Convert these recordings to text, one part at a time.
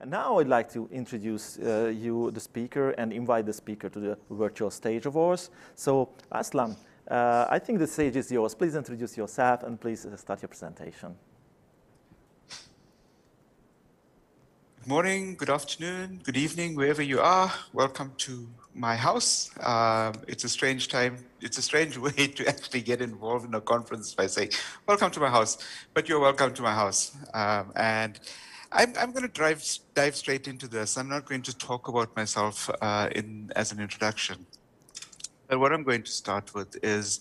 And now I'd like to introduce you, the speaker, and invite the speaker to the virtual stage of ours. So, Aslam, I think the stage is yours. Please introduce yourself and please start your presentation. Good morning, good afternoon, good evening, wherever you are. Welcome to my house. It's a strange time. It's a strange way to actually get involved in a conference by saying, welcome to my house, but you're welcome to my house. And I'm going to dive straight into this. I'm not going to talk about myself as an introduction. But what I'm going to start with is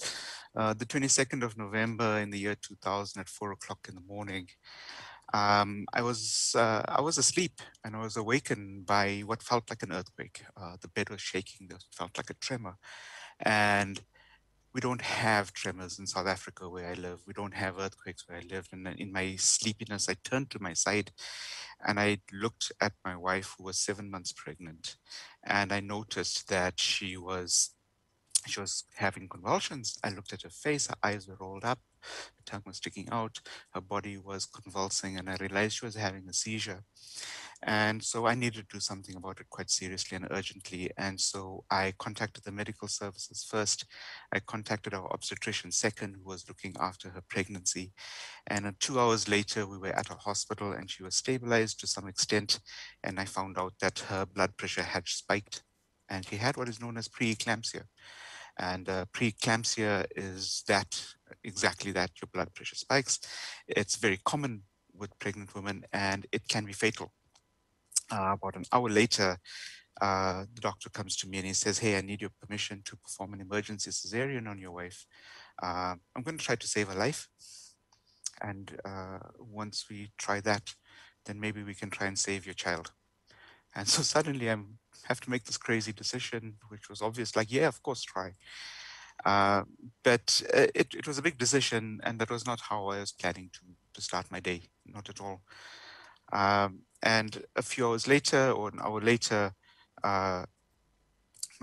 the 22nd of November in the year 2000 at 4 o'clock in the morning. I was asleep and I was awakened by what felt like an earthquake. The bed was shaking. It felt like a tremor, and we don't have tremors in South Africa where I live. We don't have earthquakes where I live. And in my sleepiness, I turned to my side and I looked at my wife, who was 7 months pregnant, and I noticed that she was having convulsions. I looked at her face, her eyes were rolled up, her tongue was sticking out, her body was convulsing, and I realized she was having a seizure. And so I needed to do something about it quite seriously and urgently. And so I contacted the medical services first. I contacted our obstetrician second, who was looking after her pregnancy. And 2 hours later, we were at a hospital and she was stabilized to some extent. And I found out that her blood pressure had spiked and she had what is known as preeclampsia. And preeclampsia is exactly that, your blood pressure spikes. It's very common with pregnant women and it can be fatal. About an hour later, the doctor comes to me and he says, hey, I need your permission to perform an emergency cesarean on your wife. I'm going to try to save her life. And once we try that, then maybe we can try and save your child. And so suddenly I have to make this crazy decision, which was obvious, like, yeah, of course, try. But it was a big decision, and that was not how I was planning to start my day, not at all. And a few hours later, or an hour later, my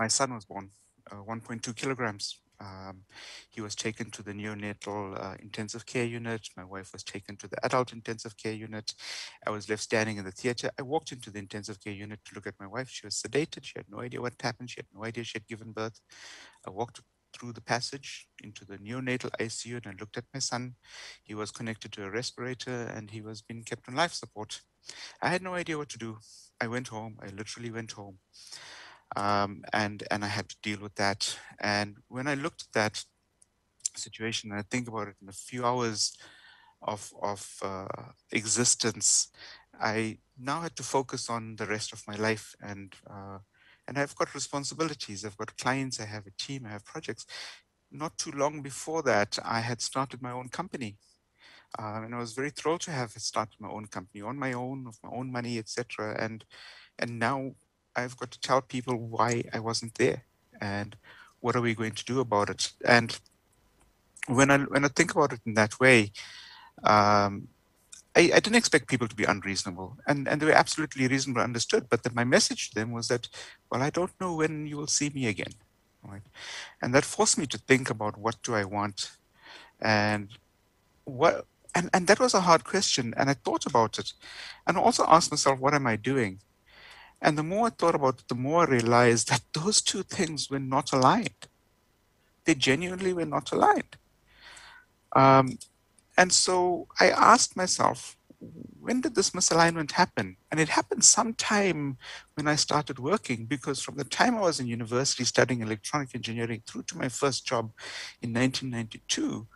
son was born, 1.2 kilograms. He was taken to the neonatal intensive care unit. My wife was taken to the adult intensive care unit. I was left standing in the theater. I walked into the intensive care unit to look at my wife. She was sedated. She had no idea what happened. She had no idea she had given birth. I walked through the passage into the neonatal ICU and I looked at my son. He was connected to a respirator and he was being kept on life support. I had no idea what to do. I went home. I literally went home. And I had to deal with that. And when I looked at that situation, and I think about it in a few hours of existence, I now had to focus on the rest of my life. And I've got responsibilities. I've got clients. I have a team. I have projects. Not too long before that, I had started my own company. And I was very thrilled to have started my own company on my own, of my own money, etc. And now I've got to tell people why I wasn't there and what are we going to do about it. And when I think about it in that way, I didn't expect people to be unreasonable, and they were absolutely reasonable, understood. But my message to them was that, well, I don't know when you will see me again, right? And that forced me to think about what do I want, and what. And that was a hard question, and I thought about it, and I also asked myself, what am I doing? And the more I thought about it, the more I realized that those two things were not aligned. They genuinely were not aligned. And so I asked myself, when did this misalignment happen? And it happened sometime when I started working, because from the time I was in university studying electronic engineering through to my first job in 1992,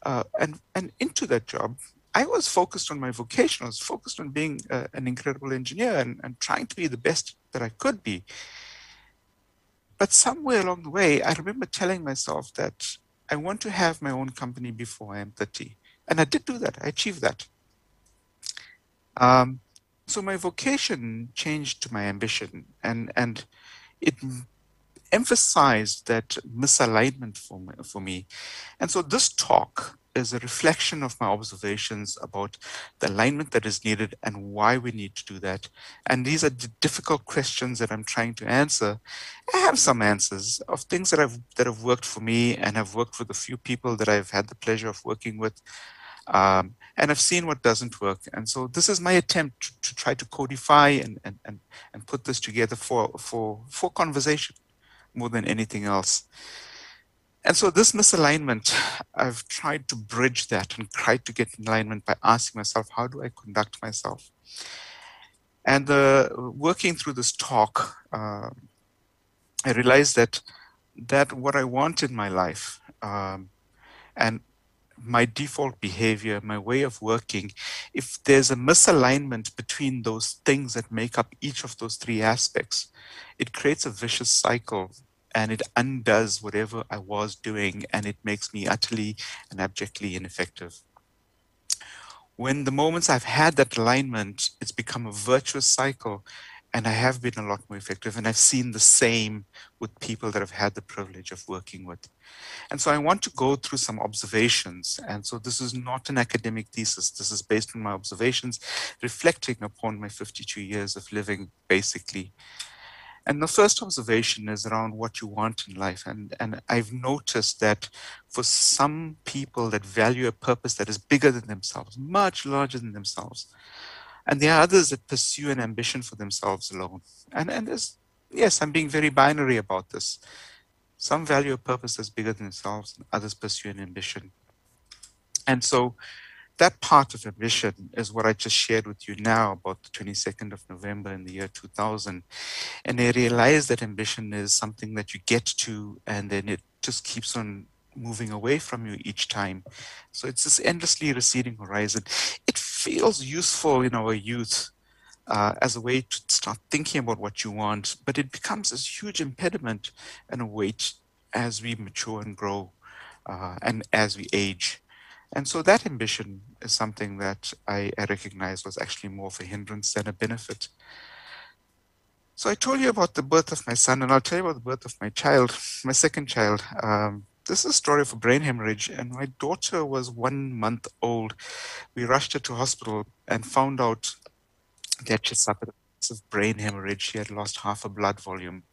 and into that job, I was focused on my vocation. I was focused on being an incredible engineer and trying to be the best that I could be. But somewhere along the way, I remember telling myself that I want to have my own company before I am 30. And I did do that. I achieved that. So my vocation changed to my ambition, and it emphasized that misalignment for me. And so this talk is a reflection of my observations about the alignment that is needed and why we need to do that. And these are the difficult questions that I'm trying to answer. I have some answers of things that have worked for me, and have worked with a few people that I've had the pleasure of working with. and I've seen what doesn't work. And so this is my attempt to try to codify and put this together for conversation more than anything else. And so this misalignment, I've tried to bridge that and tried to get in alignment by asking myself, how do I conduct myself? And working through this talk, I realized that what I want in my life, and my default behavior, my way of working, if there's a misalignment between those things that make up each of those three aspects, it creates a vicious cycle and it undoes whatever I was doing, and it makes me utterly and abjectly ineffective. When the moments I've had that alignment, it's become a virtuous cycle, and I have been a lot more effective. And I've seen the same with people that I've had the privilege of working with. And so I want to go through some observations. And so this is not an academic thesis. This is based on my observations, reflecting upon my 52 years of living, basically. And the first observation is around what you want in life. And I've noticed that for some people that value a purpose that is bigger than themselves, much larger than themselves, and there are others that pursue an ambition for themselves alone. And there's, yes, I'm being very binary about this. Some value a purpose that's bigger than themselves, and others pursue an ambition. And so that part of ambition is what I just shared with you now about the 22nd of November in the year 2000. And I realized that ambition is something that you get to, and then it just keeps on moving away from you each time. So it's this endlessly receding horizon. It feels useful in our youth as a way to start thinking about what you want, but it becomes this huge impediment and a weight as we mature and grow and as we age. And so that ambition is something that I recognized was actually more of a hindrance than a benefit. So I told you about the birth of my son, and I'll tell you about the birth of my child, my second child. This is a story of a brain hemorrhage, and my daughter was 1 month old. We rushed her to hospital and found out that she suffered a massive brain hemorrhage. She had lost half a blood volume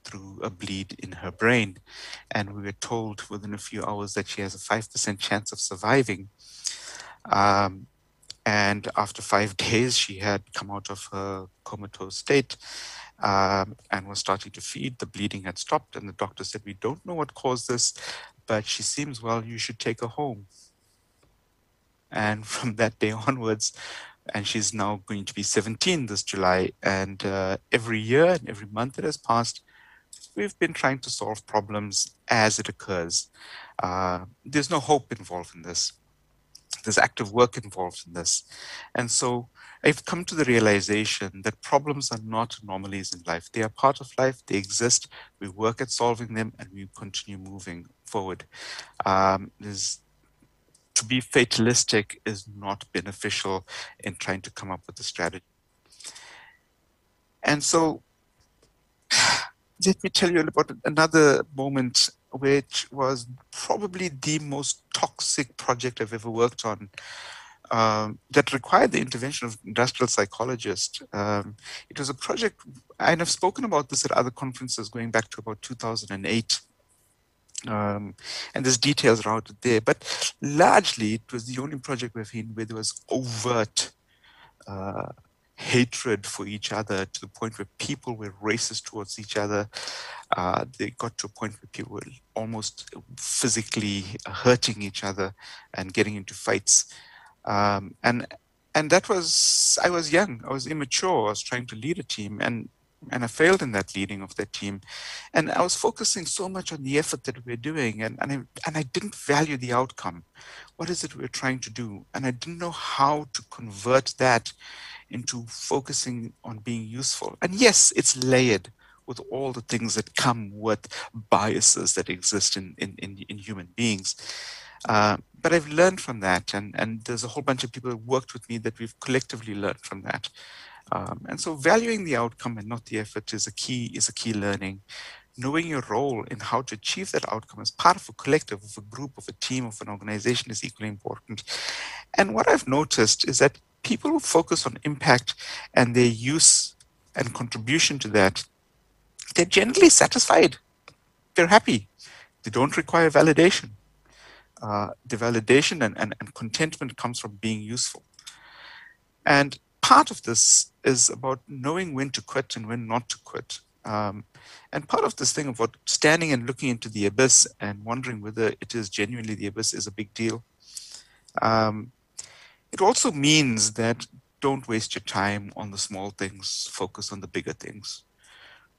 through a bleed in her brain. And we were told within a few hours that she has a 5% chance of surviving. And after 5 days, she had come out of her comatose state and was starting to feed. The bleeding had stopped, and the doctor said, "We don't know what caused this, but she seems well. You should take her home." And from that day onwards, and she's now going to be 17 this July, and every year and every month that has passed, we've been trying to solve problems as it occurs. There's no hope involved in this. There's active work involved in this. And so I've come to the realization that problems are not anomalies in life. They are part of life, they exist, we work at solving them, and we continue moving forward. To be fatalistic is not beneficial in trying to come up with a strategy. And so let me tell you about another moment, which was probably the most toxic project I've ever worked on, that required the intervention of industrial psychologists. It was a project, and I've spoken about this at other conferences going back to about 2008. And there's details around it there, but largely it was the only project we've seen where there was overt hatred for each other, to the point where people were racist towards each other. They got to a point where people were almost physically hurting each other and getting into fights. And that was, I was young, I was immature, I was trying to lead a team, and I failed in that leading of that team. And I was focusing so much on the effort that we're doing, and I didn't value the outcome. What is it we're trying to do? And I didn't know how to convert that into focusing on being useful. And yes, it's layered with all the things that come with biases that exist in human beings. But I've learned from that, and there's a whole bunch of people who worked with me that we've collectively learned from that. And so valuing the outcome and not the effort is a key learning. Knowing your role in how to achieve that outcome as part of a collective, of a group, of a team, of an organization is equally important. And what I've noticed is that people who focus on impact and their use and contribution to that, they're generally satisfied. They're happy. They don't require validation. the validation and contentment comes from being useful. And part of this is about knowing when to quit and when not to quit. And part of this thing about standing and looking into the abyss and wondering whether it is genuinely the abyss is a big deal. It also means that don't waste your time on the small things, focus on the bigger things.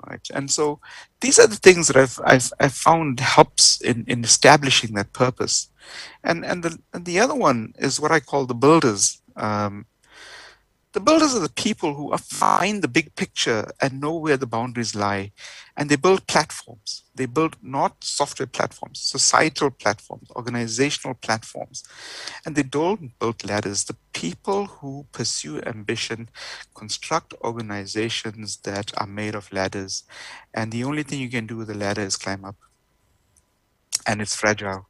Right. And so these are the things that I've found helps in establishing that purpose. And the other one is what I call the builders. The builders are the people who find the big picture and know where the boundaries lie. And they build platforms. They build not software platforms, societal platforms, organizational platforms. And they don't build ladders. The people who pursue ambition construct organizations that are made of ladders. And the only thing you can do with a ladder is climb up. And it's fragile.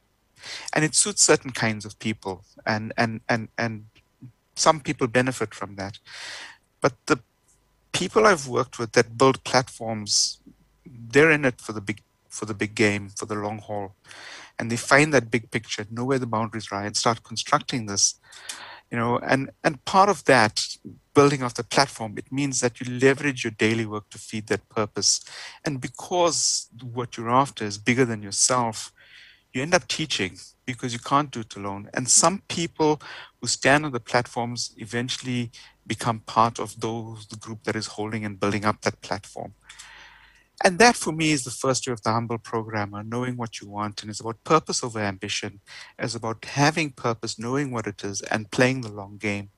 And it suits certain kinds of people. And some people benefit from that. But the people I've worked with that build platforms, they're in it for the big game, for the long haul. And they find that big picture, know where the boundaries lie, and start constructing this. And part of that, building of the platform, it means that you leverage your daily work to feed that purpose. And because what you're after is bigger than yourself, you end up teaching because you can't do it alone. And some people who stand on the platforms eventually become part of the group that is holding and building up that platform. And that for me is the first year of the Humble Programmer, knowing what you want. And it's about purpose over ambition. It's about having purpose, knowing what it is, and playing the long game.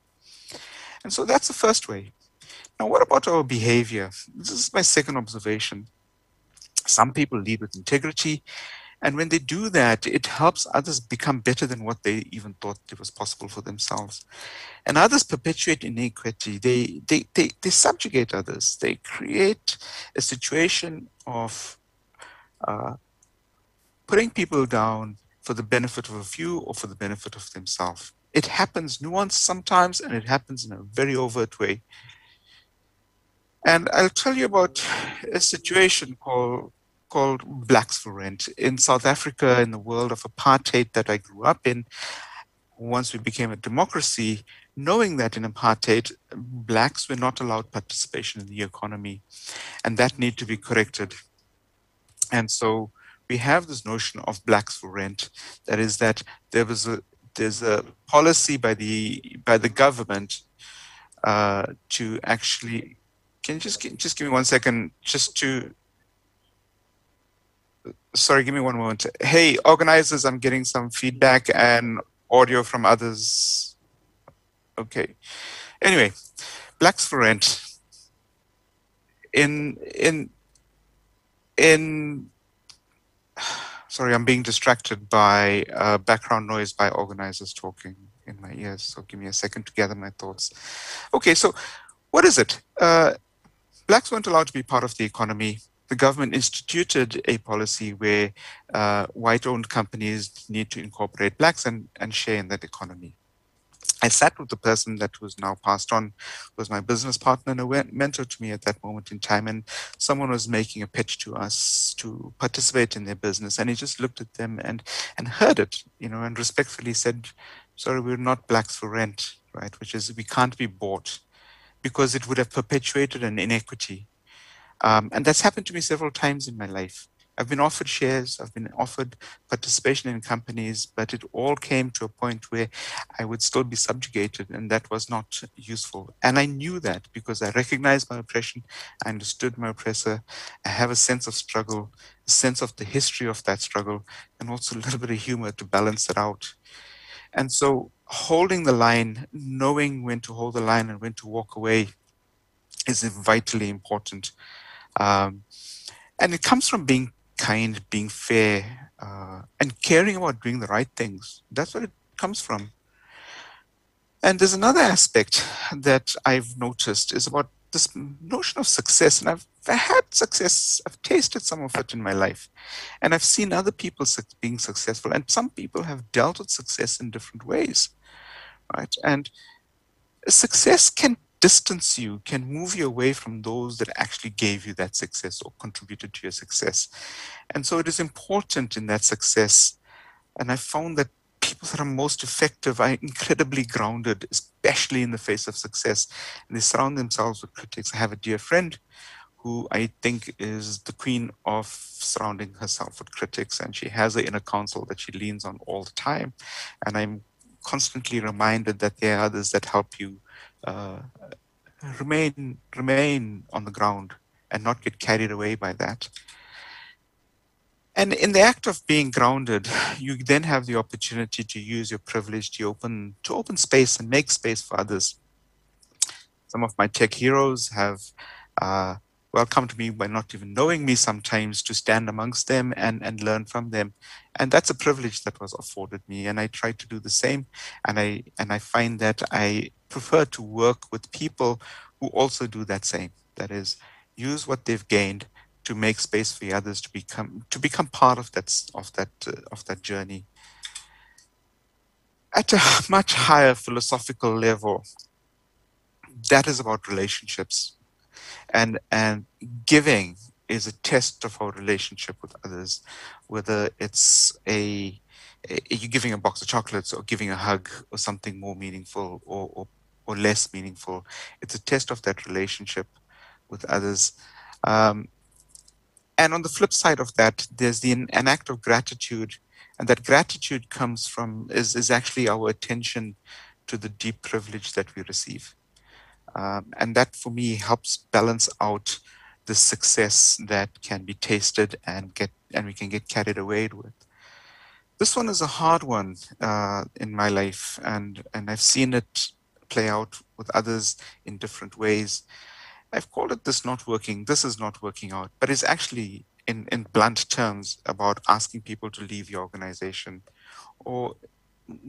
And so that's the first way. Now, what about our behavior? This is my second observation. Some people lead with integrity. And when they do that, it helps others become better than what they even thought it was possible for themselves. And others perpetuate inequity. They subjugate others. They create a situation of putting people down for the benefit of a few or for the benefit of themselves. It happens nuanced sometimes, and it happens in a very overt way. And I'll tell you about a situation called Blacks for Rent in South Africa, in the world of apartheid that I grew up in. Once we became a democracy, knowing that in apartheid, Blacks were not allowed participation in the economy, and that need to be corrected. And so we have this notion of Blacks for Rent. That is that there's a policy by the government to actually. Can you just give me 1 second, sorry, give me one moment. Hey, organizers, I'm getting some feedback and audio from others. Okay. Anyway, Blacks for Rent. Sorry, I'm being distracted by background noise by organizers talking in my ears. So give me a second to gather my thoughts. Okay, so what is it? Blacks weren't allowed to be part of the economy. The government instituted a policy where white-owned companies need to incorporate Blacks and share in that economy. I sat with the person that was now passed on, was my business partner and a mentor to me at that moment in time. And someone was making a pitch to us to participate in their business. And he just looked at them and heard it, and respectfully said, sorry, we're not Blacks for Rent, right? Which is, we can't be bought, because it would have perpetuated an inequity. And that's happened to me several times in my life. I've been offered shares, I've been offered participation in companies, but it all came to a point where I would still be subjugated, and that was not useful. And I knew that because I recognized my oppression, I understood my oppressor, I have a sense of struggle, a sense of the history of that struggle, and also a little bit of humor to balance it out. And so holding the line, knowing when to hold the line and when to walk away is vitally important. And it comes from being kind, being fair, and caring about doing the right things. That's what it comes from. And there's another aspect that I've noticed is about this notion of success. And I've had success, I've tasted some of it in my life. And I've seen other people being successful. And some people have dealt with success in different ways, right? And success can distance you, can move you away from those that actually gave you that success or contributed to your success. And so it is important in that success. And I found that people that are most effective are incredibly grounded, especially in the face of success. And they surround themselves with critics. I have a dear friend who I think is the queen of surrounding herself with critics, and she has an inner counsel that she leans on all the time. And I'm constantly reminded that there are others that help you uh, remain on the ground and not get carried away by that. And in the act of being grounded, you then have the opportunity to use your privilege to open space and make space for others. Some of my tech heroes have uh, welcomed me by not even knowing me sometimes, to stand amongst them and learn from them. And that's a privilege that was afforded me. And I try to do the same. And I find that I prefer to work with people who also do that same. That is, use what they've gained to make space for the others to become part of that journey. At a much higher philosophical level, that is about relationships, and giving is a test of our relationship with others, whether it's you giving a box of chocolates or giving a hug or something more meaningful or less meaningful. It's a test of that relationship with others. Um, and on the flip side of that, there's an act of gratitude, and that gratitude comes from is actually our attention to the deep privilege that we receive. And that for me helps balance out the success that can be tasted and we can get carried away with. This one is a hard one in my life, and I've seen it play out with others in different ways. I've called it this is not working out, but it's actually in blunt terms about asking people to leave your organization or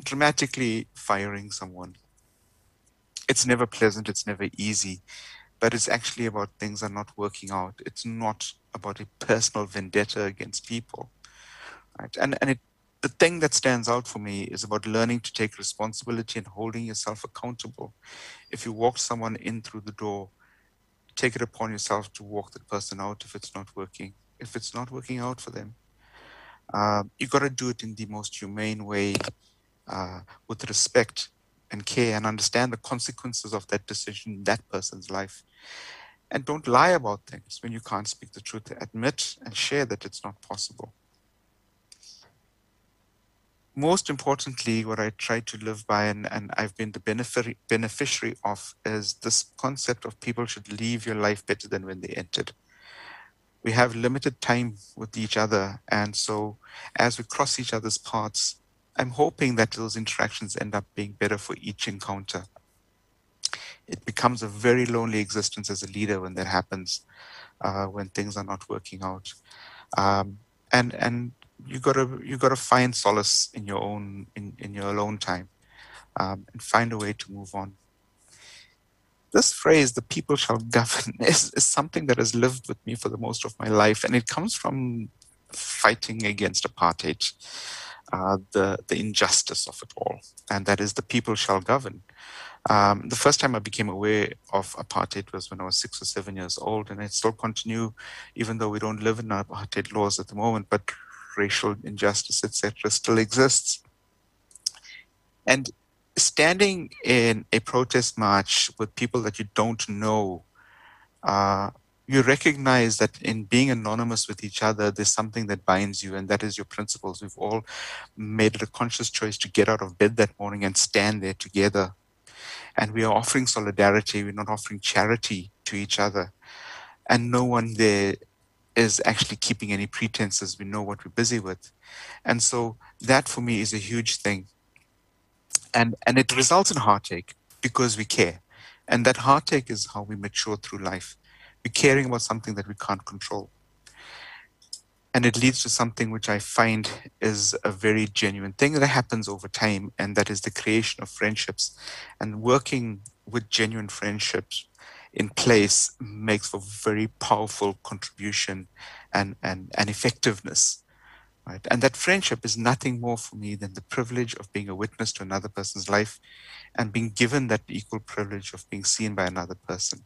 dramatically firing someone. It's never pleasant, it's never easy, but it's actually about things are not working out. It's not about a personal vendetta against people, right? The thing that stands out for me is about learning to take responsibility and holding yourself accountable. If you walk someone in through the door, take it upon yourself to walk the person out if it's not working. If it's not working out for them, you got to do it in the most humane way, with respect and care, and understand the consequences of that decision in that person's life. And don't lie about things when you can't speak the truth. Admit and share that it's not possible. Most importantly, what I try to live by, and I've been the beneficiary of, is this concept of people should leave your life better than when they entered. We have limited time with each other. And so as we cross each other's paths, I'm hoping that those interactions end up being better for each encounter. It becomes a very lonely existence as a leader when that happens, when things are not working out. And you gotta find solace in your alone time, and find a way to move on. This phrase, "the people shall govern," is something that has lived with me for the most of my life, and it comes from fighting against apartheid, the injustice of it all, and that is the people shall govern. The first time I became aware of apartheid was when I was 6 or 7 years old, and I still continue, even though we don't live in apartheid laws at the moment, but racial injustice, etc., still exists. And standing in a protest march with people that you don't know, uh, you recognize that in being anonymous with each other, there's something that binds you, and that is your principles. We've all made it a conscious choice to get out of bed that morning and stand there together. And we are offering solidarity, we're not offering charity to each other. And no one there is actually keeping any pretenses. We know what we're busy with. And so that for me is a huge thing. And it results in heartache because we care. And that heartache is how we mature through life. We're caring about something that we can't control. And it leads to something which I find is a very genuine thing that happens over time, and that is the creation of friendships. And working with genuine friendships in place makes for very powerful contribution and effectiveness. Right? And that friendship is nothing more for me than the privilege of being a witness to another person's life and being given that equal privilege of being seen by another person.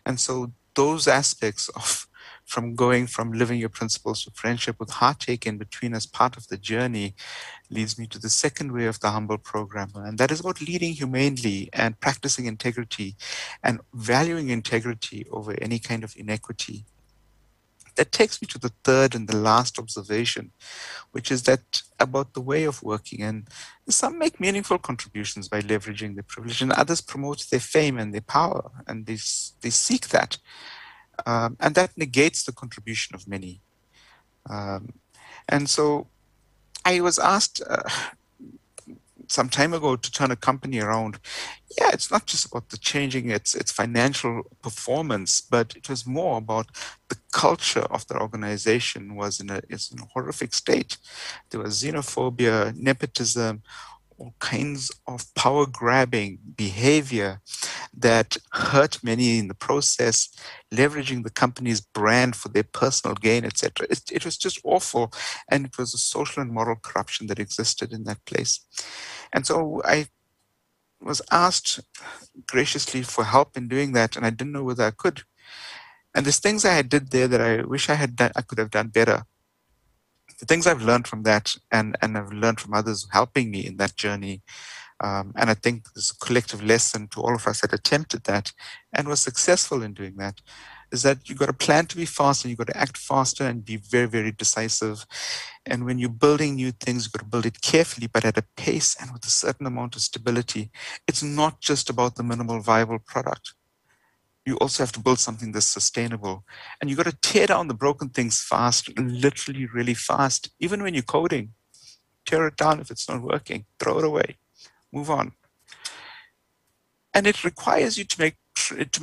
And so those aspects of from going from living your principles to friendship with heartache in between as part of the journey, leads me to the second way of the humble programmer, and that is about leading humanely and practicing integrity and valuing integrity over any kind of inequity. That takes me to the third and the last observation, which is that about the way of working. And some make meaningful contributions by leveraging their privilege, and others promote their fame and their power, and they seek that. And that negates the contribution of many. And so I was asked some time ago to turn a company around. Yeah, it's not just about the changing its financial performance, but it was more about the culture of the organization was in a horrific state. There was xenophobia, nepotism, all kinds of power grabbing behavior that hurt many in the process, leveraging the company's brand for their personal gain, etc. It was just awful, and it was a social and moral corruption that existed in that place. And so I was asked graciously for help in doing that, and I didn't know whether I could. And there's things I did there that I wish I could have done better. The things I've learned from that, and I've learned from others helping me in that journey. And I think there's a collective lesson to all of us that attempted that and was successful in doing that, is that you've got to plan to be fast and you've got to act faster and be very, very decisive. And when you're building new things, you've got to build it carefully, but at a pace and with a certain amount of stability. It's not just about the minimal viable product. You also have to build something that's sustainable. And you've got to tear down the broken things fast, literally really fast. Even when you're coding, tear it down if it's not working, throw it away, move on. And it requires you to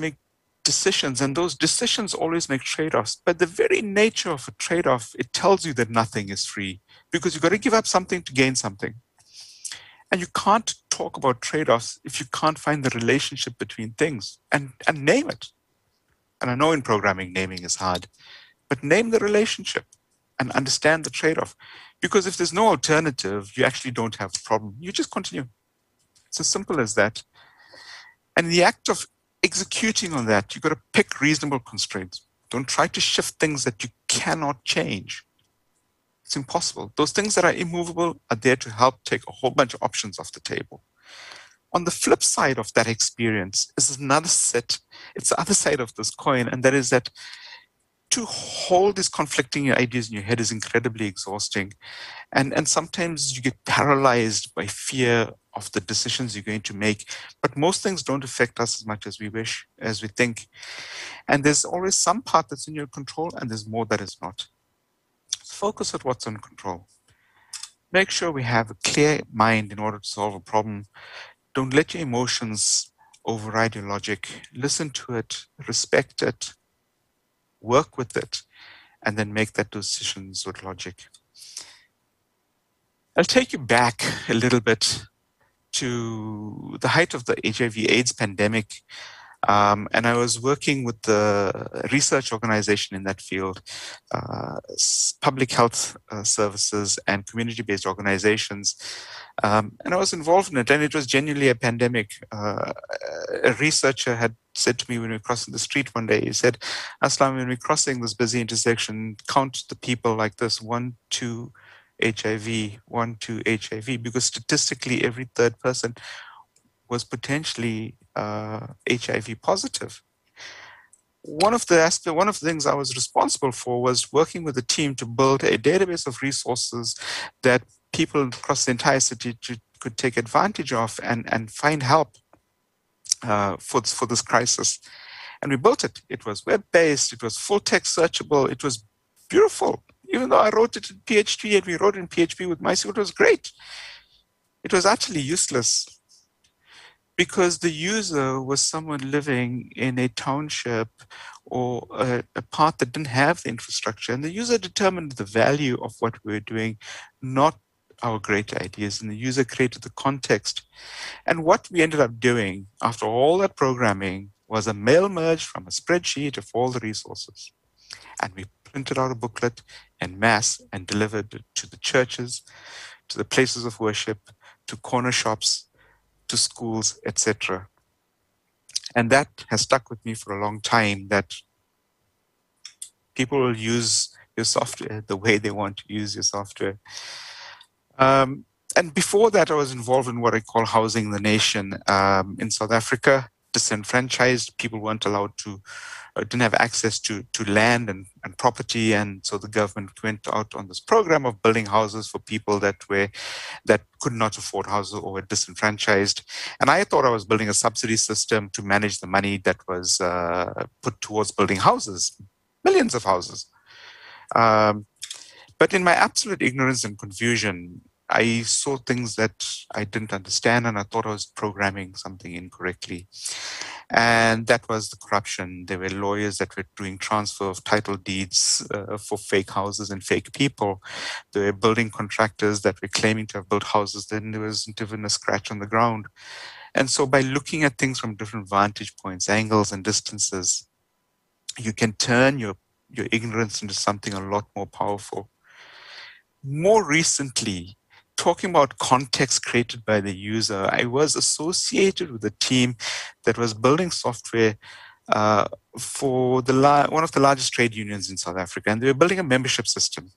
make decisions, and those decisions always make trade-offs. But the very nature of a trade-off, it tells you that nothing is free, because you've got to give up something to gain something. And you can't talk about trade-offs if you can't find the relationship between things and name it. And I know in programming, naming is hard, but name the relationship and understand the trade-off. Because if there's no alternative, you actually don't have a problem. You just continue. It's as simple as that. And in the act of executing on that, you've got to pick reasonable constraints. Don't try to shift things that you cannot change. It's impossible. Those things that are immovable are there to help take a whole bunch of options off the table. On the flip side of that experience is another set. It's the other side of this coin, and that is that to hold these conflicting ideas in your head is incredibly exhausting. And sometimes you get paralyzed by fear of the decisions you're going to make. But most things don't affect us as much as we wish, as we think. And there's always some part that's in your control, and there's more that is not. Focus on what's in control. Make sure we have a clear mind in order to solve a problem. Don't let your emotions override your logic. Listen to it, respect it, work with it, and then make that decisions with logic. I'll take you back a little bit to the height of the HIV/AIDS pandemic. And I was working with the research organization in that field, public health services and community-based organizations. And I was involved in it, and it was genuinely a pandemic. A researcher had said to me when we were crossing the street one day, he said, "Aslam, when we're crossing this busy intersection, count the people like this, 1, 2, HIV, 1, 2, HIV, because statistically every third person was potentially HIV positive." One of the things I was responsible for was working with a team to build a database of resources that people across the entire city could take advantage of and find help for this crisis. And we built it. It was web-based. It was full text searchable. It was beautiful. Even though I wrote it in PHP and we wrote it in PHP with MySQL, it was great. It was actually useless because the user was someone living in a township or a part that didn't have the infrastructure. And the user determined the value of what we were doing, not our great ideas. And the user created the context. And what we ended up doing after all that programming was a mail merge from a spreadsheet of all the resources. And we printed out a booklet en masse and delivered it to the churches, to the places of worship, to corner shops, to schools, etc. And that has stuck with me for a long time, that People will use your software the way they want to use your software. And before that, I was involved in what I call housing the nation in South Africa. Disenfranchised people weren't allowed to, didn't have access to land and property, and so the government went out on this program of building houses for people that could not afford houses or were disenfranchised. And I thought I was building a subsidy system to manage the money that was put towards building houses, millions of houses. But in my absolute ignorance and confusion, I saw things that I didn't understand, and I thought I was programming something incorrectly. And that was the corruption. There were lawyers that were doing transfer of title deeds for fake houses and fake people. There were building contractors that were claiming to have built houses, then there wasn't even a scratch on the ground. And so by looking at things from different vantage points, angles, and distances, you can turn your ignorance into something a lot more powerful. More recently, talking about context created by the user, I was associated with a team that was building software for one of the largest trade unions in South Africa, and they were building a membership system.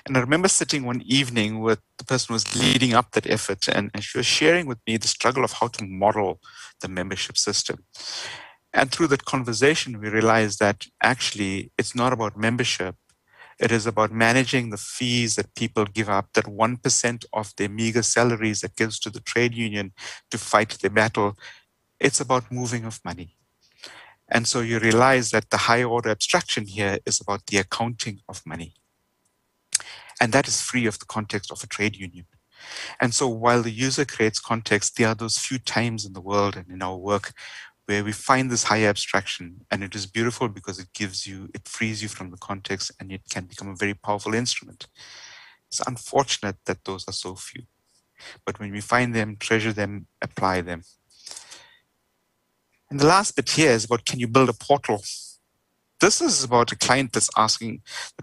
And I remember sitting one evening with the person who was leading up that effort, and she was sharing with me the struggle of how to model the membership system. And through that conversation, we realized that actually it's not about membership. It is about managing the fees that people give up, that 1% of their meager salaries that gives to the trade union to fight their battle. It's about moving of money. And so you realize that the higher order abstraction here is about the accounting of money. And that is free of the context of a trade union. And so while the user creates context, there are those few times in the world and in our work where we find this higher abstraction, and it is beautiful because it frees you from the context, and it can become a very powerful instrument. It's unfortunate that those are so few, but when we find them, treasure them, apply them. And the last bit here is about, can you build a portal? This is about a client that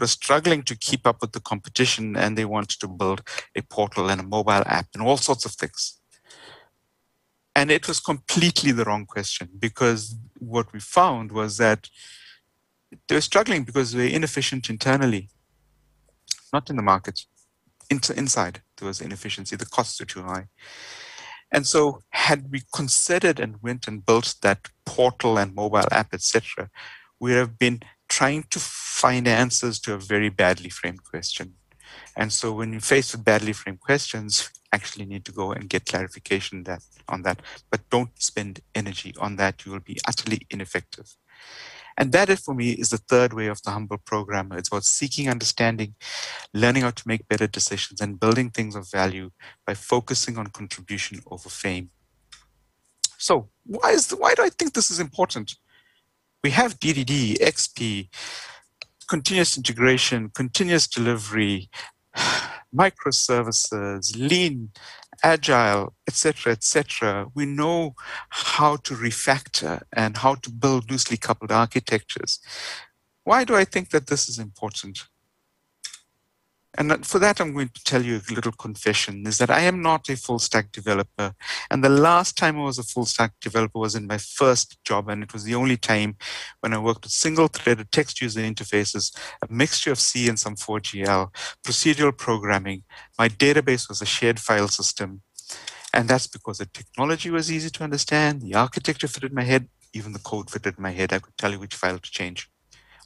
was struggling to keep up with the competition, and they wanted to build a portal and a mobile app and all sorts of things. And it was completely the wrong question, because what we found was that they were struggling because they were inefficient internally, not in the market. Inside, there was inefficiency. The costs were too high. And so had we considered and went and built that portal and mobile app, etc., we have been trying to find answers to a very badly framed question. And so when you're faced with badly framed questions, actually need to go and get clarification on that, but don't spend energy on that. You will be utterly ineffective. And that, for me, is the third way of the humble programmer. It's about seeking understanding, learning how to make better decisions, and building things of value by focusing on contribution over fame. So why do I think this is important? We have DDD, XP, continuous integration, continuous delivery, microservices, lean, agile, etc. We know how to refactor and how to build loosely coupled architectures. Why do I think that this is important? And for that, I'm going to tell you a little confession, is that I am not a full stack developer. And the last time I was a full stack developer was in my first job. And it was the only time when I worked with single threaded text user interfaces, a mixture of C and some 4GL, procedural programming. My database was a shared file system. And that's because the technology was easy to understand. The architecture fitted my head, even the code fitted my head. I could tell you which file to change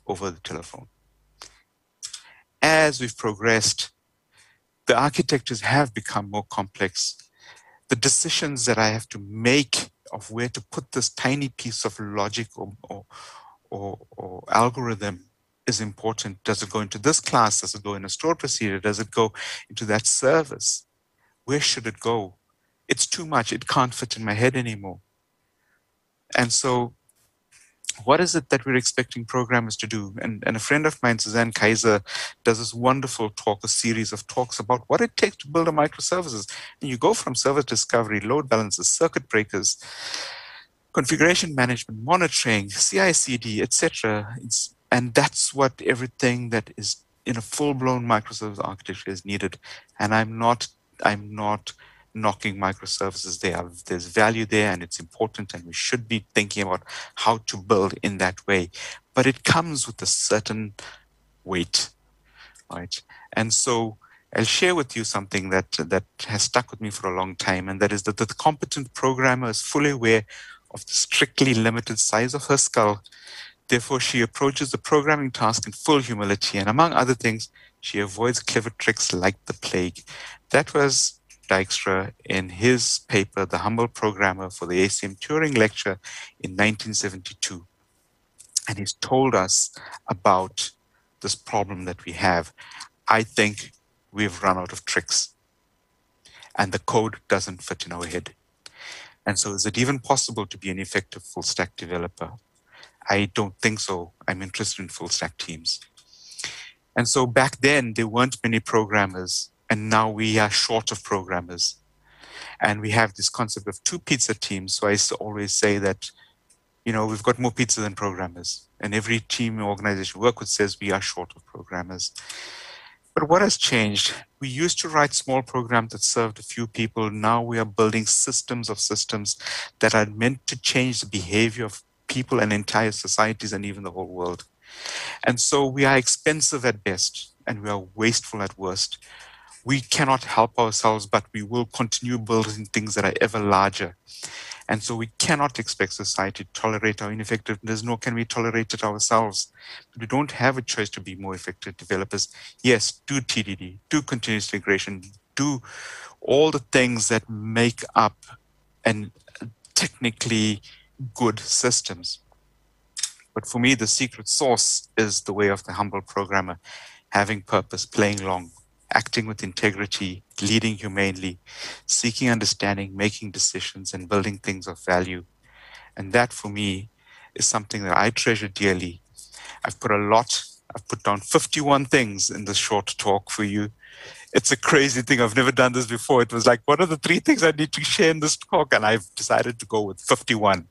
over the telephone. As we've progressed, the architectures have become more complex. The decisions that I have to make of where to put this tiny piece of logic or algorithm is important. Does it go into this class? Does it go in a stored procedure? Does it go into that service? Where should it go? It's too much. It can't fit in my head anymore. And so what is it that we're expecting programmers to do? And a friend of mine, Suzanne Kaiser, does this wonderful talk, a series of talks about what it takes to build a microservices. And you go from service discovery, load balancers, circuit breakers, configuration management, monitoring, CI/CD, etc. And that's what everything that is in a full-blown microservice architecture is needed. And I'm not knocking microservices. There's value there, and it's important, and we should be thinking about how to build in that way. But it comes with a certain weight, right? And so I'll share with you something that has stuck with me for a long time, and that is that the competent programmer is fully aware of the strictly limited size of her skull. Therefore, she approaches the programming task in full humility, and among other things, she avoids clever tricks like the plague. That was Dijkstra in his paper, The Humble Programmer, for the ACM Turing Lecture in 1972. And he's told us about this problem that we have. I think we've run out of tricks, and the code doesn't fit in our head. And so is it even possible to be an effective full stack developer? I don't think so. I'm interested in full stack teams. And so back then, there weren't many programmers, and now we are short of programmers. And we have this concept of 2 pizza teams. So I used to always say that, you know, we've got more pizza than programmers. And every team or organization we work with says we are short of programmers. But what has changed? We used to write small programs that served a few people. Now we are building systems of systems that are meant to change the behavior of people and entire societies and even the whole world. And so we are expensive at best, and we are wasteful at worst. We cannot help ourselves, but we will continue building things that are ever larger. And so we cannot expect society to tolerate our ineffectiveness, nor can we tolerate it ourselves. We don't have a choice to be more effective developers. Yes, do TDD, do continuous integration, do all the things that make up and technically good systems. But for me, the secret sauce is the way of the humble programmer, having purpose, playing long, acting with integrity, leading humanely, seeking understanding, making decisions, and building things of value. And that, for me, is something that I treasure dearly. I've put down 51 things in this short talk for you. It's a crazy thing. I've never done this before. It was like, what are the 3 things I need to share in this talk? And I've decided to go with 51.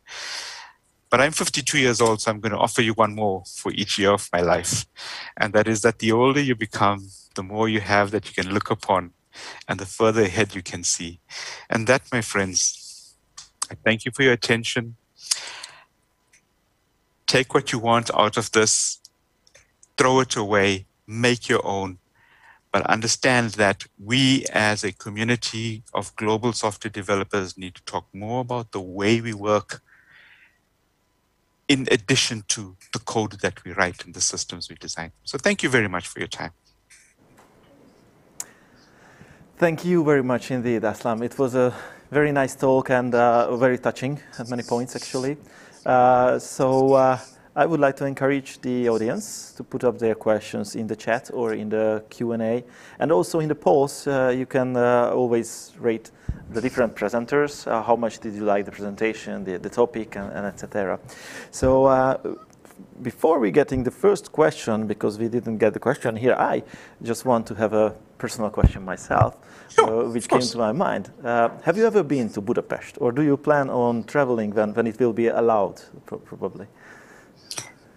But I'm 52 years old, so I'm going to offer you one more for each year of my life. And that is that the older you become, the more you have that you can look upon, and the further ahead you can see. And that, my friends, I thank you for your attention. Take what you want out of this, throw it away, make your own. But understand that we as a community of global software developers need to talk more about the way we work in addition to the code that we write and the systems we design. So thank you very much for your time. Thank you very much indeed, Aslam. It was a very nice talk and very touching at many points, actually. I would like to encourage the audience to put up their questions in the chat or in the Q&A. And also in the polls, you can always rate the different presenters. How much did you like the presentation, the topic, and etc. So before we getting the first question, because we didn't get the question here, I just want to have a personal question myself, which came to my mind. Have you ever been to Budapest, or do you plan on traveling when it will be allowed, probably?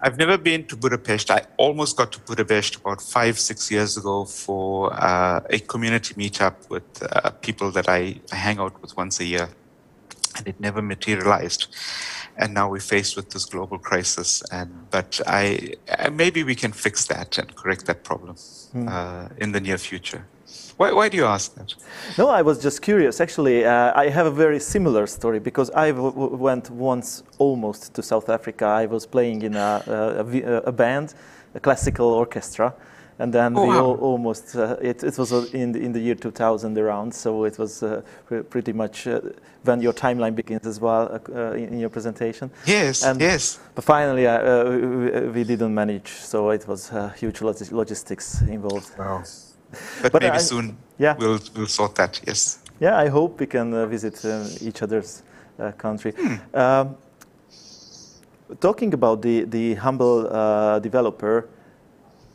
I've never been to Budapest. I almost got to Budapest about 5-6 years ago for a community meetup with people that I hang out with once a year, and it never materialized. And now we're faced with this global crisis. But maybe we can fix that and correct that problem in the near future. Why do you ask that? No, I was just curious. Actually, I have a very similar story because I went once almost to South Africa. I was playing in a band, a classical orchestra, and then we almost, it was in the year 2000 around, so it was pretty much when your timeline begins as well in your presentation. Yes, yes. But finally, we didn't manage, so it was huge logistics involved. Wow. But maybe soon we'll sort that, yes. Yeah, I hope we can visit each other's country. Talking about the humble developer,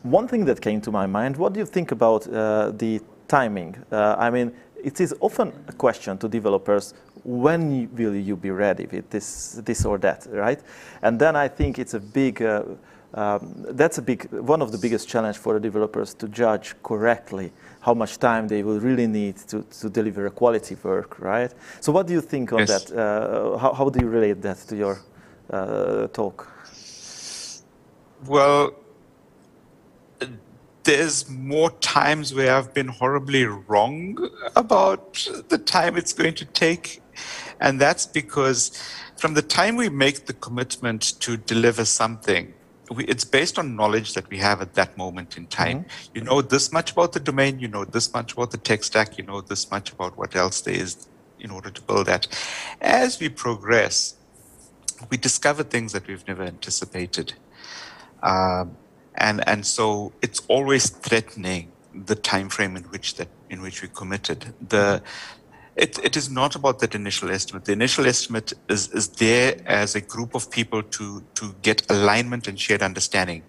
one thing that came to my mind, what do you think about the timing? I mean, it is often a question to developers, when will you be ready with this or that, right? And then I think it's a big That's one of the biggest challenge for the developers to judge correctly how much time they will really need to deliver a quality work, right? So what do you think on that? How do you relate that to your talk? Well, there's more times where I've been horribly wrong about the time it's going to take. And that's because from the time we make the commitment to deliver something, it's based on knowledge that we have at that moment in time. Mm-hmm. You know this much about the domain, you know this much about the tech stack, you know this much about what else there is in order to build that. As we progress, we discover things that we've never anticipated. And so it's always threatening the time frame in which we committed. It is not about that initial estimate. The initial estimate is there as a group of people to get alignment and shared understanding.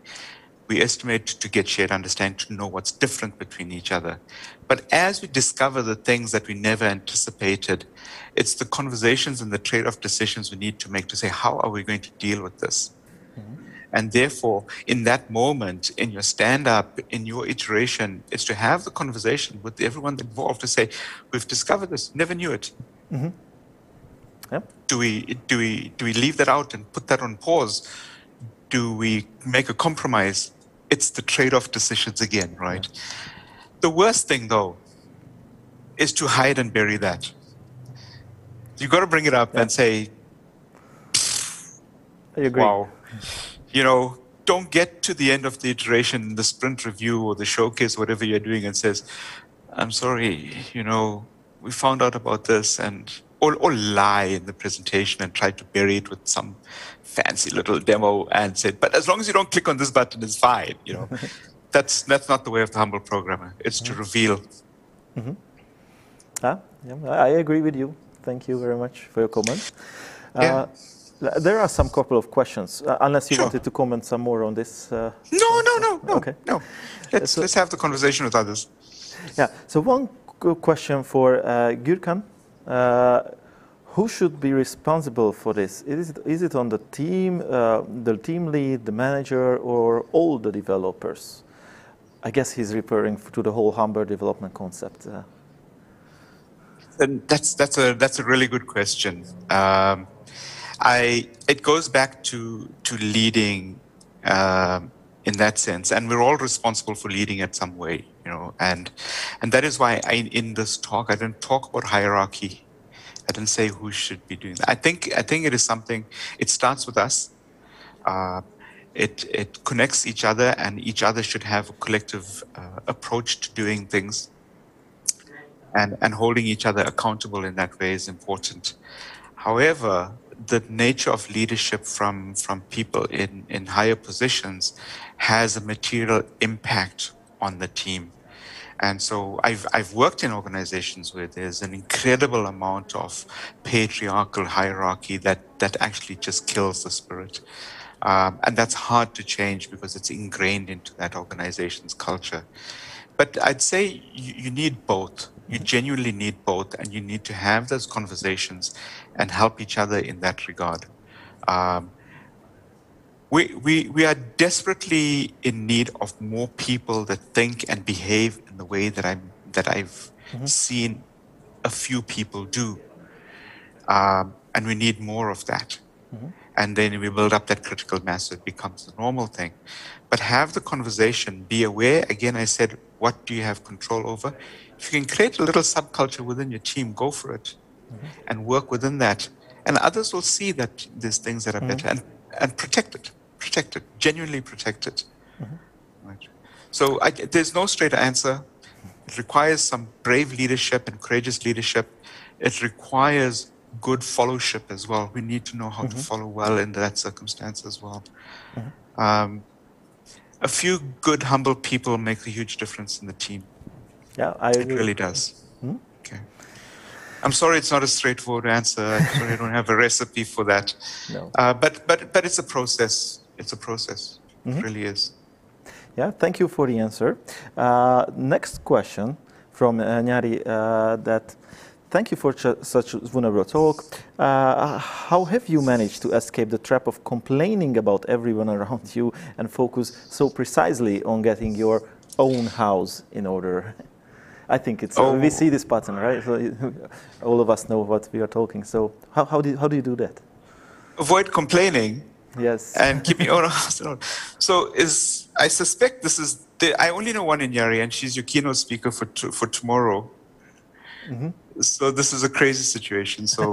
We estimate to get shared understanding, to know what's different between each other. But as we discover the things that we never anticipated, it's the conversations and the trade-off decisions we need to make to say, how are we going to deal with this? Mm-hmm. And therefore, in that moment, in your stand-up, in your iteration, it's to have the conversation with everyone involved to say, we've discovered this, never knew it. Mm-hmm. Yep. Do we leave that out and put that on pause? Do we make a compromise? It's the trade-off decisions again, right? Yeah. The worst thing, though, is to hide and bury that. You got to bring it up and say, I agree. Wow. You know, don't get to the end of the iteration, the sprint review or the showcase, whatever you're doing, and says, I'm sorry, you know, we found out about this, and or lie in the presentation and try to bury it with some fancy little demo and say, but as long as you don't click on this button, it's fine, you know. That's not the way of the humble programmer. It's to reveal. Mm-hmm. Yeah, I agree with you. Thank you very much for your comment. There are some couple of questions, unless you wanted to comment some more on this. No. Okay. No. Let's have the conversation with others. Yeah. So one question for Gürkan. Who should be responsible for this? Is it on the team lead, the manager, or all the developers? I guess he's referring to the whole Humber development concept. And that's a really good question. It goes back to leading in that sense, and we're all responsible for leading it some way, you know. And that is why in this talk I didn't talk about hierarchy. I didn't say who should be doing that. I think it is something. It starts with us. It connects each other, and each other should have a collective approach to doing things. And holding each other accountable in that way is important. However, the nature of leadership from people in higher positions has a material impact on the team. And so I've worked in organizations where there's an incredible amount of patriarchal hierarchy that actually just kills the spirit. And that's hard to change because it's ingrained into that organization's culture. But I'd say you need both. You genuinely need both, and you need to have those conversations and help each other in that regard. We are desperately in need of more people that think and behave in the way that I've seen a few people do, and we need more of that. And then we build up that critical mass, so it becomes the normal thing. But have the conversation, be aware. Again, I said, what do you have control over? If you can create a little subculture within your team, go for it and work within that. And others will see that there's things that are better, and protect it, genuinely protect it. Right. So there's no straight answer. It requires some brave leadership and courageous leadership. It requires good fellowship as well. We need to know how to follow well in that circumstance as well. A few good, humble people make a huge difference in the team. Yeah, I agree. It really does. Okay. I'm sorry it's not a straightforward answer. I'm sorry I don't have a recipe for that. No. But it's a process. It's a process. It really is. Yeah, thank you for the answer. Next question from Nyari, thank you for such a vulnerable talk. How have you managed to escape the trap of complaining about everyone around you and focus so precisely on getting your own house in order? I think it's we see this pattern, right? So all of us know what we are talking. So how do you do that? Avoid complaining. Yes. And keep your own house. So I suspect this is I only know one Inyari, and she's your keynote speaker for tomorrow. Mm-hmm. So this is a crazy situation. So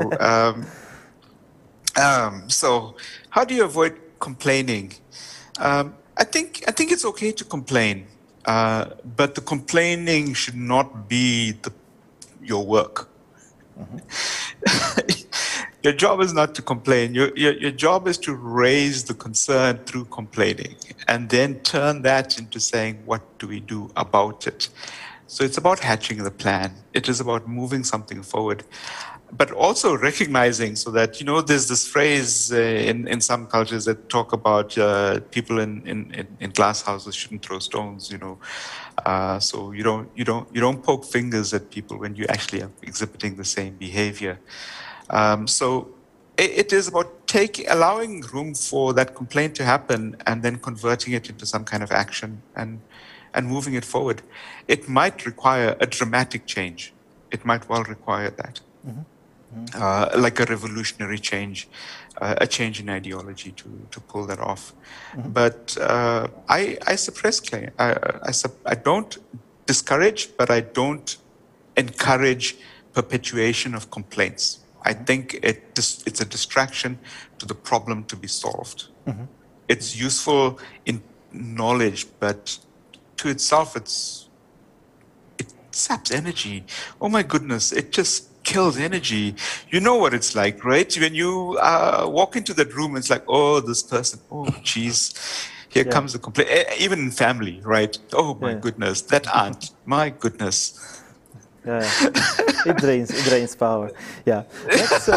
so how do you avoid complaining? I think it's okay to complain, but the complaining should not be your work. Mm-hmm. Your job is not to complain. Your job is to raise the concern through complaining and then turn that into saying, what do we do about it? So it's about hatching the plan. It is about moving something forward, but also recognizing so that, there's this phrase in some cultures that talk about people in glass houses shouldn't throw stones, so you don't poke fingers at people when you actually are exhibiting the same behavior. So it is about allowing room for that complaint to happen and then converting it into some kind of action and moving it forward. It might require a dramatic change. It might well require that, like a revolutionary change, a change in ideology to pull that off. Mm-hmm. But I suppress claim. I don't discourage, but I don't encourage perpetuation of complaints. I think it's a distraction to the problem to be solved. Mm-hmm. It's useful in knowledge, but to itself, it saps energy. Oh my goodness, it just kills energy. You know what it's like, right? When you walk into that room, it's like, oh, this person, oh, geez, here comes the complaint. Even in family, right? Oh my goodness, that aunt, my goodness. Yeah, it drains power. Yeah, let's.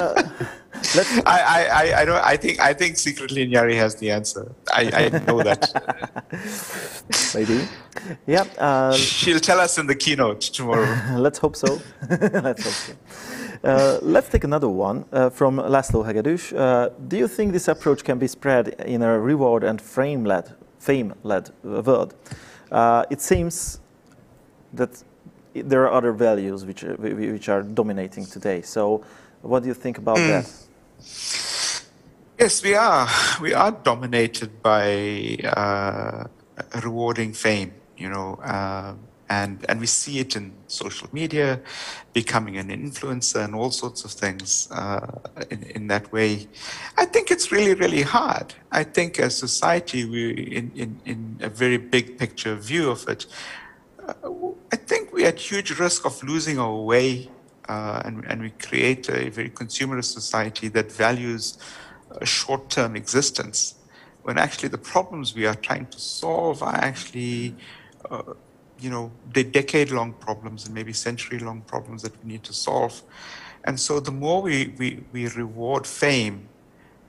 I think secretly Nyari has the answer. I know that. Maybe. Yeah. She'll tell us in the keynote tomorrow. Let's hope so. Let's hope so. Let's take another one from Laszlo Hegedűs. Do you think this approach can be spread in a reward and fame-led world? It seems that there are other values which are dominating today. So, what do you think about that? Yes, we are. We are dominated by rewarding fame, and we see it in social media, becoming an influencer and all sorts of things in that way. I think it's really, really hard. I think as society, we in a very big picture view of it, I think we're at huge risk of losing our way, and we create a very consumerist society that values a short-term existence, when actually the problems we are trying to solve are actually, the decade-long problems and maybe century-long problems that we need to solve. And so the more we reward fame,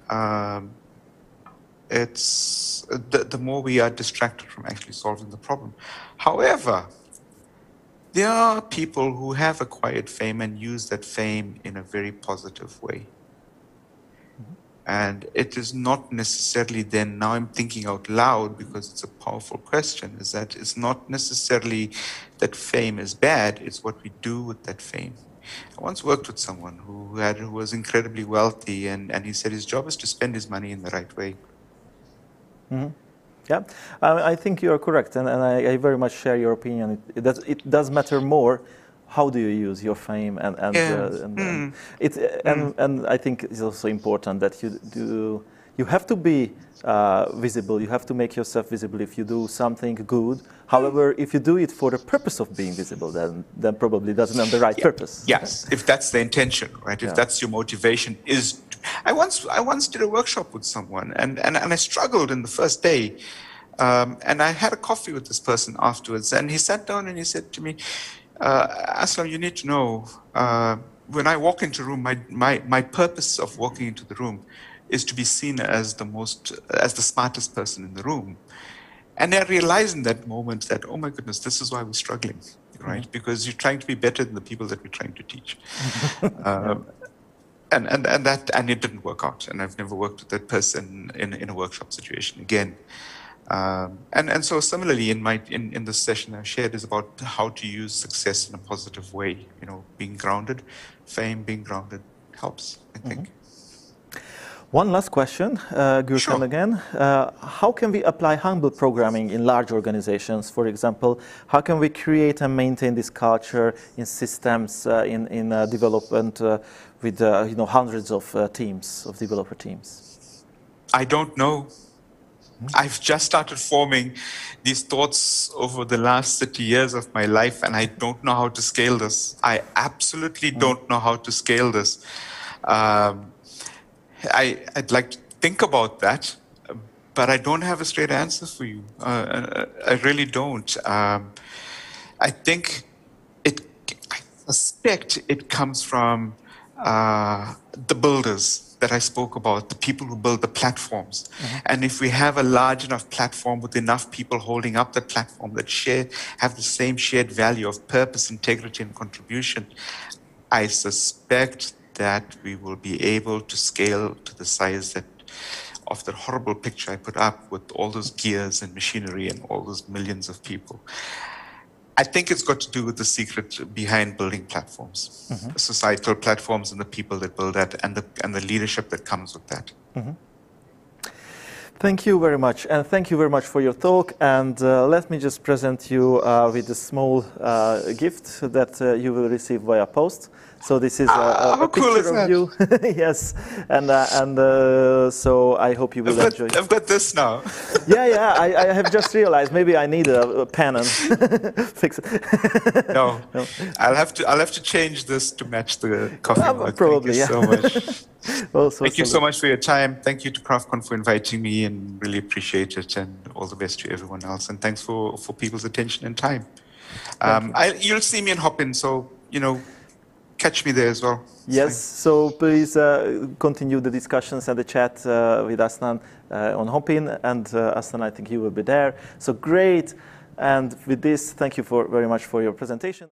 the more we are distracted from actually solving the problem. However, there are people who have acquired fame and use that fame in a very positive way. Mm-hmm. And it is not necessarily then, now I'm thinking out loud because it's a powerful question, is that it's not necessarily that fame is bad, it's what we do with that fame. I once worked with someone who was incredibly wealthy, and he said his job is to spend his money in the right way. Mm-hmm. Yeah, I think you are correct, and I very much share your opinion. It does matter more how do you use your fame, and I think it's also important that you have to be visible. You have to make yourself visible if you do something good. However, if you do it for the purpose of being visible, then probably doesn't have the right purpose. Yes, if that's the intention, right? If that's your motivation is. I once did a workshop with someone, and I struggled in the first day, and I had a coffee with this person afterwards, and he sat down and he said to me, Aslam, you need to know, when I walk into a room, my purpose of walking into the room is to be seen as the smartest person in the room. And I realized in that moment that, oh my goodness, this is why we're struggling, right? Because you're trying to be better than the people that we're trying to teach. And it didn't work out. And I've never worked with that person in a workshop situation again. And so similarly in this session I shared is about how to use success in a positive way, being grounded, fame, being grounded helps, I think. One last question, Gürkan Sure. again. How can we apply humble programming in large organizations? For example, how can we create and maintain this culture in systems, in development with hundreds of teams, of developer teams? I don't know. I've just started forming these thoughts over the last 30 years of my life, and I don't know how to scale this. I absolutely don't know how to scale this. I'd like to think about that, but I don't have a straight answer for you. I really don't. I suspect it comes from the builders that I spoke about, the people who build the platforms. And if we have a large enough platform with enough people holding up the platform that have the same shared value of purpose, integrity, and contribution, I suspect that we will be able to scale to the size of the horrible picture I put up with all those gears and machinery and all those millions of people. I think it's got to do with the secret behind building platforms, societal platforms, and the people that build that, and the leadership that comes with that. Thank you very much, and thank you very much for your talk. And let me just present you with a small gift that you will receive via post. So this is a picture of you. Yes, and so I hope you will enjoy. I've got this now. Yeah. I have just realized maybe I need a pen and fix it. No, I'll have to change this to match the coffee mug. Probably, Thank you so much. Thank you so much for your time. Thank you to CraftCon for inviting me, and really appreciate it. And all the best to everyone else. And thanks for people's attention and time. You'll see me in Hopin, so catch me there as well. Yes, so please continue the discussions and the chat with Aslan on Hopin, and Aslan, I think you will be there. So great, and with this, thank you very much for your presentation.